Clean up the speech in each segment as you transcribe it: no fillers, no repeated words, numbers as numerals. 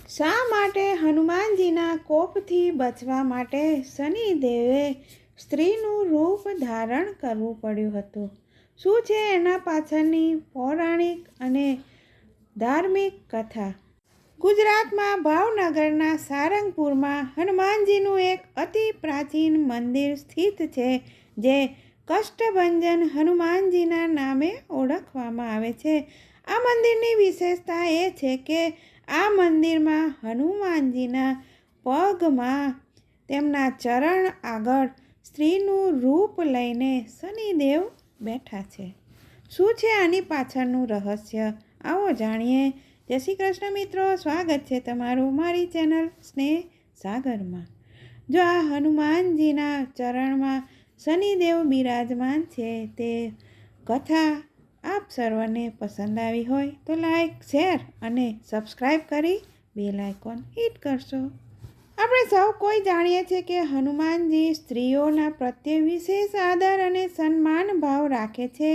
શા માટે હનુમાનજીના કોપથી બચવા માટે શનિદેવે સ્ત્રીનું રૂપ ધારણ કરવું પડ્યું હતું? શું છે એના પાછળની પૌરાણિક અને ધાર્મિક કથા? ગુજરાતમાં ભાવનગરના સારંગપુરમાં હનુમાનજીનું એક અતિ પ્રાચીન મંદિર સ્થિત છે, જે કષ્ટભંજન હનુમાનજીના નામે ઓળખવામાં આવે છે. આ મંદિરની વિશેષતા એ છે કે આ મંદિરમાં હનુમાનજીના પગમાં, તેમના ચરણ આગળ સ્ત્રીનું રૂપ લઈને શનિદેવ બેઠા છે. શું છે આની પાછળનું રહસ્ય? આવો જાણીએ. જય શ્રી કૃષ્ણ મિત્રો, સ્વાગત છે તમારું મારી ચેનલ સ્નેહ સાગરમાં. જો આ હનુમાનજીના ચરણમાં શનિદેવ બિરાજમાન છે તે કથા આપ સર્વને પસંદ આવી હોય તો લાઈક, શેર અને સબસ્ક્રાઈબ કરી બેલ આઇકોન હિટ કરશો. આપણે સૌ કોઈ જાણીએ છીએ કે હનુમાનજી સ્ત્રીઓના પ્રત્યે વિશેષ આદર અને સન્માન ભાવ રાખે છે.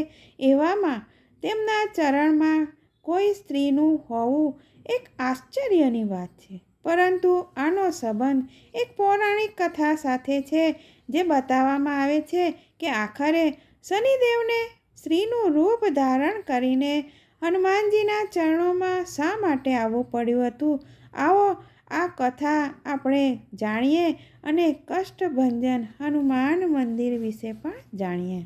એવામાં તેમના ચરણમાં કોઈ સ્ત્રીનું હોવું એક આશ્ચર્યની વાત છે. પરંતુ આનો સંબંધ એક પૌરાણિક કથા સાથે છે, જે બતાવવામાં આવે છે કે આખરે શનિદેવને સ્ત્રીનું રૂપ ધારણ કરીને હનુમાનજીના ચરણોમાં શા માટે આવવું પડ્યું હતું. આવો આ કથા આપણે જાણીએ અને કષ્ટભંજન હનુમાન મંદિર વિશે પણ જાણીએ.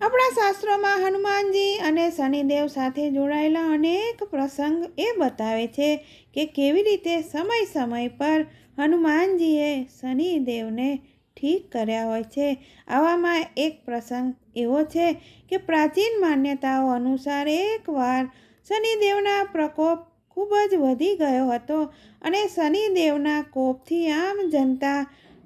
આપણા શાસ્ત્રોમાં હનુમાનજી અને શનિદેવ સાથે જોડાયેલા અનેક પ્રસંગ એ બતાવે છે કે કેવી રીતે સમય પર હનુમાનજીએ શનિદેવને ઠીક કર્યા હોય છે. આવામાં એક પ્રસંગ એવો છે કે પ્રાચીન માન્યતાઓ અનુસાર એકવાર શનિદેવના પ્રકોપ ખૂબ જ વધી ગયો હતો અને શનિદેવના કોપથી આમ જનતા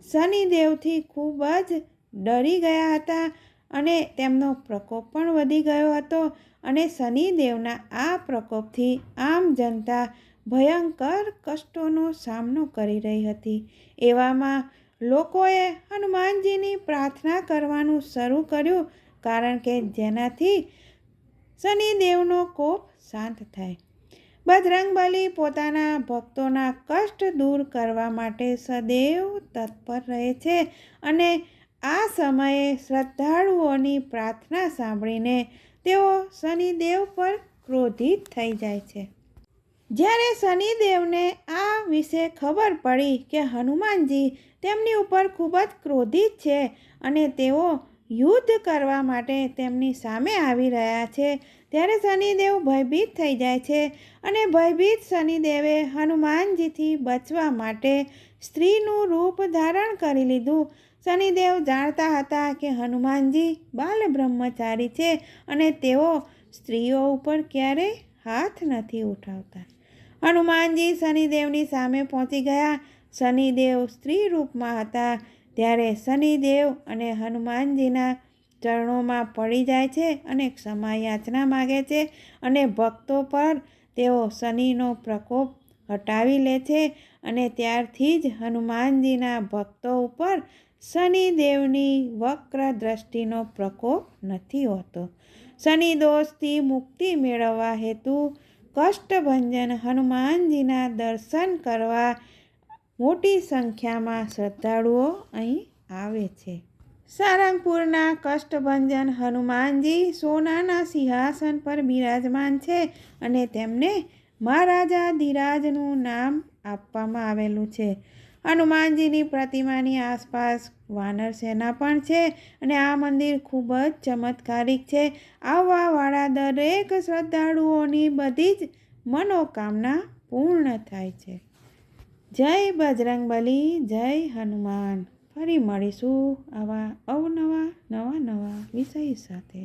શનિદેવથી ખૂબ જ ડરી ગયા હતા અને તેમનો પ્રકોપ પણ વધી ગયો હતો અને શનિદેવના આ પ્રકોપથી આમ જનતા ભયંકર કષ્ટોનો સામનો કરી રહી હતી. એવામાં લોકોએ હનુમાનજીની પ્રાર્થના કરવાનું શરૂ કર્યું, કારણ કે જેનાથી શનિદેવનો કોપ શાંત થાય. બજરંગબલી પોતાના ભક્તોના કષ્ટ દૂર કરવા માટે સદૈવ તત્પર રહે છે અને આ સમયે શ્રદ્ધાળુઓની પ્રાર્થના સાંભળીને તેઓ શનિદેવ પર ક્રોધિત થઈ જાય છે. જ્યારે શનિદેવને આ વિશે ખબર પડી કે હનુમાનજી તેમની ઉપર ખૂબ જ ક્રોધિત છે અને તેઓ યુદ્ધ કરવા માટે તેમની સામે આવી રહ્યા છે, ત્યારે શનિદેવ ભયભીત થઈ જાય છે અને ભયભીત શનિદેવે હનુમાનજીથી બચવા માટે સ્ત્રીનું રૂપ ધારણ કરી લીધું. શનિદેવ જાણતા હતા કે હનુમાનજી બાલ બ્રહ્મચારી છે અને તેઓ સ્ત્રીઓ ઉપર ક્યારેય હાથ નથી ઉઠાવતા. હનુમાનજી શનિદેવની સામે પહોંચી ગયા. શનિદેવ સ્ત્રી રૂપમાં હતા, ત્યારે શનિદેવ અને હનુમાનજીના ચરણોમાં પડી જાય છે અને ક્ષમા યાચના માગે છે અને ભક્તો પર તેઓ શનિનો પ્રકોપ હટાવી લે છે અને ત્યારથી જ હનુમાનજીના ભક્તો ઉપર શનિદેવની વક્ર દ્રષ્ટિનો પ્રકોપ નથી હોતો. શનિ દોષથી મુક્તિ મેળવવા હેતુ કષ્ટભંજન હનુમાનજીના દર્શન કરવા મોટી સંખ્યામાં શ્રદ્ધાળુઓ અહીં આવે છે. સારંગપુરના કષ્ટભંજન હનુમાનજી સોનાના સિંહાસન પર બિરાજમાન છે અને તેમને મહારાજાધિરાજનું નામ આપવામાં આવેલું છે. હનુમાનજીની પ્રતિમાની આસપાસ વાનર સેના પણ છે અને આ મંદિર ખૂબ જ ચમત્કારિક છે. આવવાવાળા દરેક શ્રદ્ધાળુઓની બધી જ મનોકામના પૂર્ણ થાય છે. જય બજરંગબલી, જય હનુમાન. ફરી મળીશું આવા અવનવા નવા વિષય સાથે.